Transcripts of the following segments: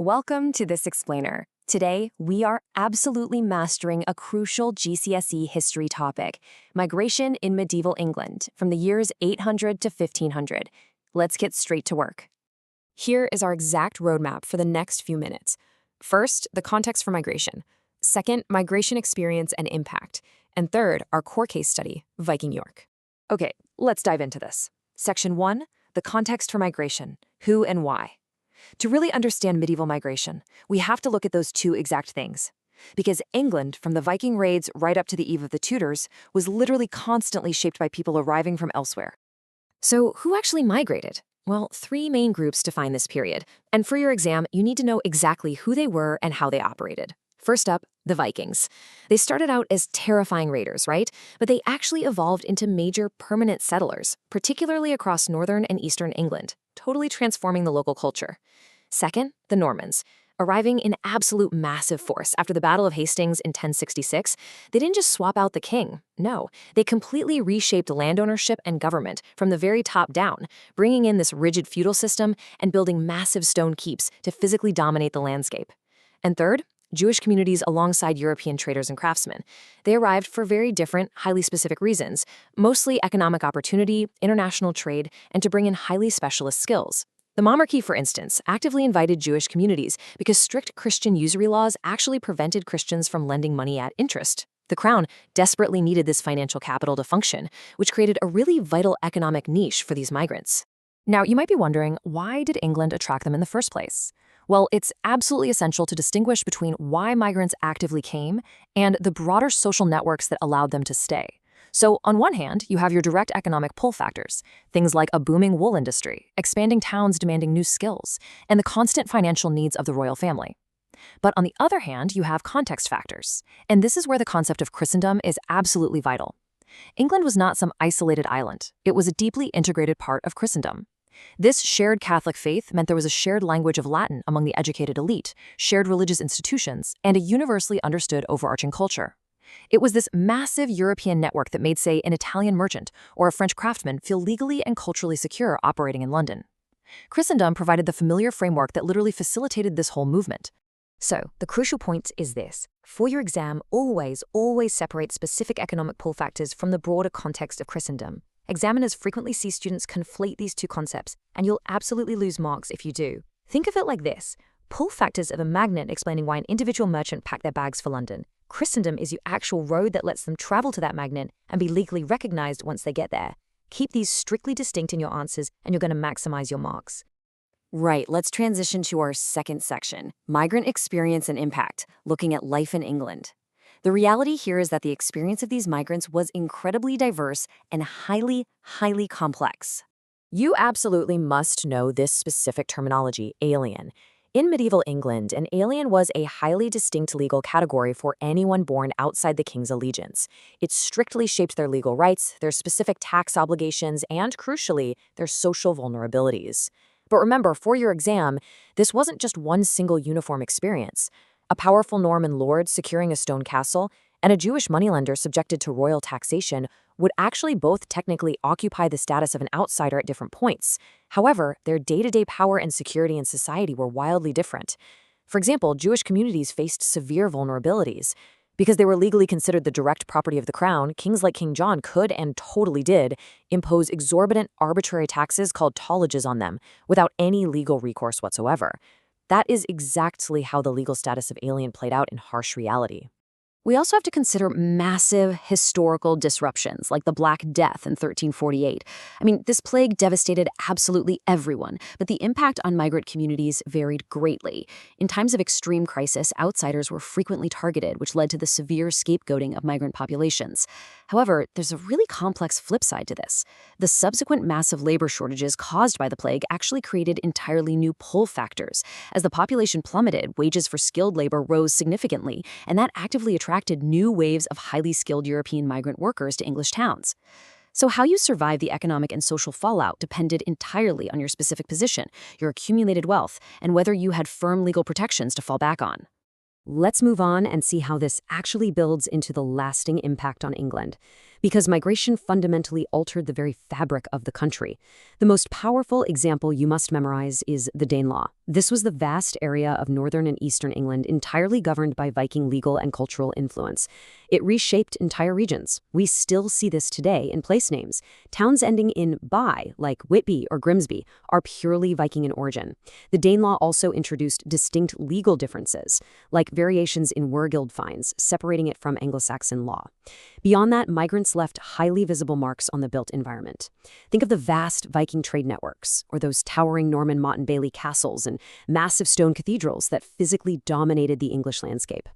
Welcome to this explainer. Today, we are absolutely mastering a crucial GCSE history topic, migration in medieval England from the years 800 to 1500. Let's get straight to work. Here is our exact roadmap for the next few minutes. First, the context for migration. Second, migration experience and impact. And third, our core case study, Viking York. Okay, let's dive into this. Section 1, the context for migration, who and why. To really understand medieval migration, we have to look at those two exact things. Because England, from the Viking raids right up to the eve of the Tudors, was literally constantly shaped by people arriving from elsewhere. So who actually migrated? Well, three main groups define this period. And for your exam, you need to know exactly who they were and how they operated. First up, the Vikings. They started out as terrifying raiders, right? But they actually evolved into major permanent settlers, particularly across northern and eastern England, totally transforming the local culture. Second, the Normans. Arriving in absolute massive force after the Battle of Hastings in 1066, they didn't just swap out the king. No, they completely reshaped land ownership and government from the very top down, bringing in this rigid feudal system and building massive stone keeps to physically dominate the landscape. And third, Jewish communities alongside European traders and craftsmen. They arrived for very different, highly specific reasons, mostly economic opportunity, international trade, and to bring in highly specialist skills. The monarchy, for instance, actively invited Jewish communities because strict Christian usury laws actually prevented Christians from lending money at interest. The crown desperately needed this financial capital to function, which created a really vital economic niche for these migrants. Now, you might be wondering, why did England attract them in the first place? Well, it's absolutely essential to distinguish between why migrants actively came and the broader social networks that allowed them to stay. So, on one hand, you have your direct economic pull factors, things like a booming wool industry, expanding towns demanding new skills, and the constant financial needs of the royal family. But on the other hand, you have context factors, and this is where the concept of Christendom is absolutely vital. England was not some isolated island. It was a deeply integrated part of Christendom. This shared Catholic faith meant there was a shared language of Latin among the educated elite, shared religious institutions, and a universally understood overarching culture. It was this massive European network that made, say, an Italian merchant or a French craftsman feel legally and culturally secure operating in London. Christendom provided the familiar framework that literally facilitated this whole movement. So, the crucial point is this. For your exam, always separate specific economic pull factors from the broader context of Christendom. Examiners frequently see students conflate these two concepts, and you'll absolutely lose marks if you do. Think of it like this. Pull factors of a magnet explaining why an individual merchant packed their bags for London. Christendom is your actual road that lets them travel to that magnet and be legally recognized once they get there. Keep these strictly distinct in your answers, and you're going to maximize your marks. Right, let's transition to our second section, migrant experience and impact, looking at life in England. The reality here is that the experience of these migrants was incredibly diverse and highly complex. You absolutely must know this specific terminology, alien. In medieval England, an alien was a highly distinct legal category for anyone born outside the king's allegiance. It strictly shaped their legal rights, their specific tax obligations, and, crucially, their social vulnerabilities. But remember, for your exam, this wasn't just one single uniform experience. A powerful Norman lord securing a stone castle and a Jewish moneylender subjected to royal taxation would actually both technically occupy the status of an outsider at different points. However, their day-to-day power and security in society were wildly different. For example, Jewish communities faced severe vulnerabilities. Because they were legally considered the direct property of the crown, kings like King John could, and totally did, impose exorbitant, arbitrary taxes called tollages on them, without any legal recourse whatsoever. That is exactly how the legal status of alien played out in harsh reality. We also have to consider massive historical disruptions, like the Black Death in 1348. This plague devastated absolutely everyone, but the impact on migrant communities varied greatly. In times of extreme crisis, outsiders were frequently targeted, which led to the severe scapegoating of migrant populations. However, there's a really complex flip side to this. The subsequent massive labor shortages caused by the plague actually created entirely new pull factors. As the population plummeted, wages for skilled labor rose significantly, and that actively attracted new waves of highly skilled European migrant workers to English towns. So how you survive the economic and social fallout depended entirely on your specific position, your accumulated wealth, and whether you had firm legal protections to fall back on. Let's move on and see how this actually builds into the lasting impact on England. because migration fundamentally altered the very fabric of the country. The most powerful example you must memorize is the Danelaw. This was the vast area of northern and eastern England entirely governed by Viking legal and cultural influence. It reshaped entire regions. We still see this today in place names. Towns ending in "by", like Whitby or Grimsby, are purely Viking in origin. The Danelaw also introduced distinct legal differences, like variations in wergild fines, separating it from Anglo-Saxon law. Beyond that, migrants left highly visible marks on the built environment. Think of the vast Viking trade networks, or those towering Norman Motte and Bailey castles and massive stone cathedrals that physically dominated the English landscape.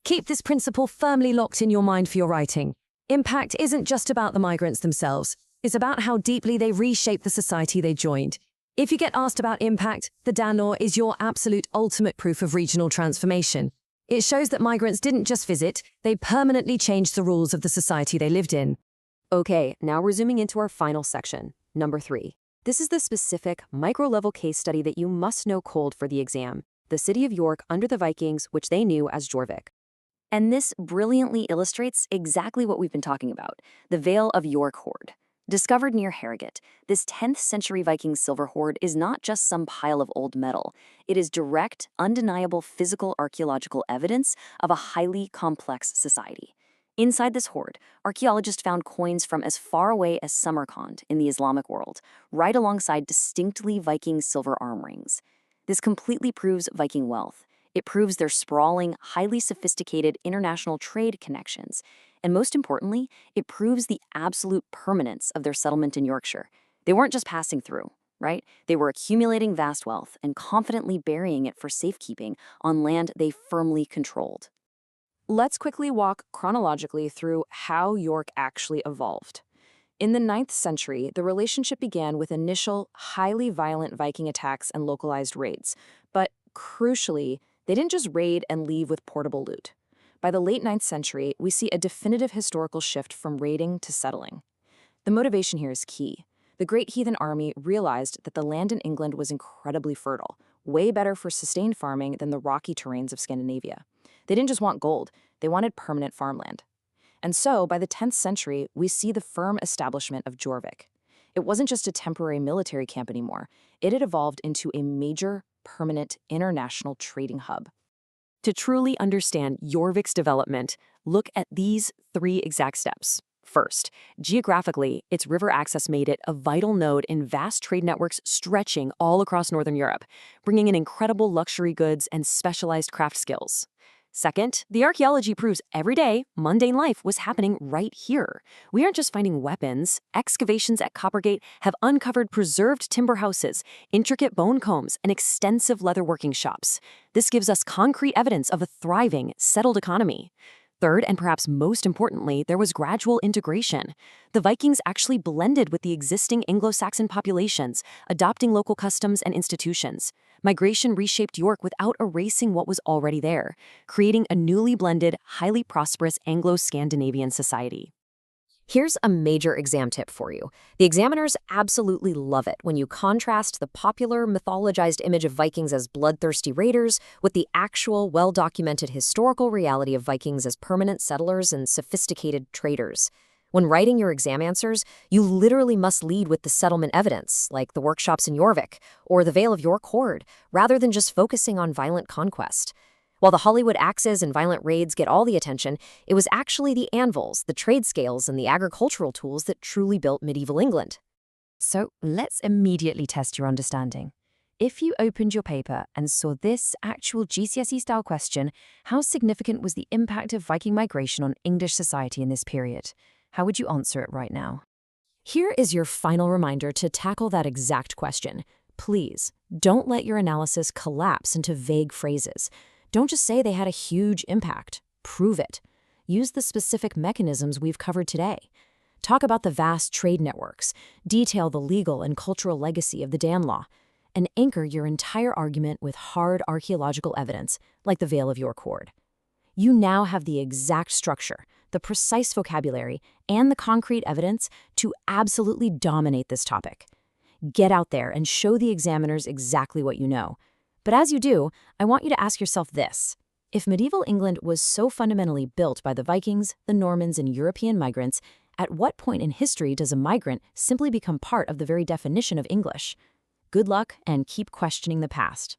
Keep this principle firmly locked in your mind for your writing. Impact isn't just about the migrants themselves. It's about how deeply they reshaped the society they joined. If you get asked about impact, the Danelaw is your absolute ultimate proof of regional transformation. It shows that migrants didn't just visit, they permanently changed the rules of the society they lived in. Okay, now we're zooming into our final section, number 3. This is the specific, micro-level case study that you must know cold for the exam, the city of York under the Vikings, which they knew as Jorvik. And this brilliantly illustrates exactly what we've been talking about, the Vale of York hoard. Discovered near Harrogate, this 10th century Viking silver hoard is not just some pile of old metal. It is direct, undeniable physical archaeological evidence of a highly complex society. Inside this hoard, archaeologists found coins from as far away as Samarkand in the Islamic world, right alongside distinctly Viking silver arm rings. This completely proves Viking wealth. It proves their sprawling, highly sophisticated international trade connections. And most importantly, it proves the absolute permanence of their settlement in Yorkshire. They weren't just passing through, right? They were accumulating vast wealth and confidently burying it for safekeeping on land they firmly controlled. Let's quickly walk chronologically through how York actually evolved. In the 9th century, the relationship began with initial, highly violent Viking attacks and localized raids. But crucially, they didn't just raid and leave with portable loot. By the late 9th century, we see a definitive historical shift from raiding to settling. The motivation here is key. The Great Heathen Army realized that the land in England was incredibly fertile, way better for sustained farming than the rocky terrains of Scandinavia. They didn't just want gold, they wanted permanent farmland. And so, by the 10th century, we see the firm establishment of Jorvik. It wasn't just a temporary military camp anymore. It had evolved into a major, permanent international trading hub. To truly understand Jorvik's development, look at these 3 exact steps. First, geographically, its river access made it a vital node in vast trade networks stretching all across Northern Europe, bringing in incredible luxury goods and specialized craft skills. Second, the archaeology proves everyday, mundane life was happening right here. We aren't just finding weapons. Excavations at Coppergate have uncovered preserved timber houses, intricate bone combs, and extensive leather working shops. This gives us concrete evidence of a thriving, settled economy. Third, and perhaps most importantly, there was gradual integration. The Vikings actually blended with the existing Anglo-Saxon populations, adopting local customs and institutions. Migration reshaped York without erasing what was already there, creating a newly blended, highly prosperous Anglo-Scandinavian society. Here's a major exam tip for you. The examiners absolutely love it when you contrast the popular mythologized image of Vikings as bloodthirsty raiders with the actual, well-documented historical reality of Vikings as permanent settlers and sophisticated traders. When writing your exam answers, you literally must lead with the settlement evidence, like the workshops in Jorvik or the Vale of York hoard, rather than just focusing on violent conquest. While the Hollywood axes and violent raids get all the attention, it was actually the anvils, the trade scales, and the agricultural tools that truly built medieval England. So let's immediately test your understanding. If you opened your paper and saw this actual GCSE-style question, how significant was the impact of Viking migration on English society in this period? How would you answer it right now? Here is your final reminder to tackle that exact question. Please, don't let your analysis collapse into vague phrases. Don't just say they had a huge impact. Prove it. Use the specific mechanisms we've covered today. Talk about the vast trade networks. Detail the legal and cultural legacy of the Danelaw. And anchor your entire argument with hard archaeological evidence, like the Vale of York hoard. You now have the exact structure, the precise vocabulary, and the concrete evidence to absolutely dominate this topic. Get out there and show the examiners exactly what you know. But as you do, I want you to ask yourself this. If medieval England was so fundamentally built by the Vikings, the Normans, and European migrants, At what point in history does a migrant simply become part of the very definition of English? Good luck and keep questioning the past.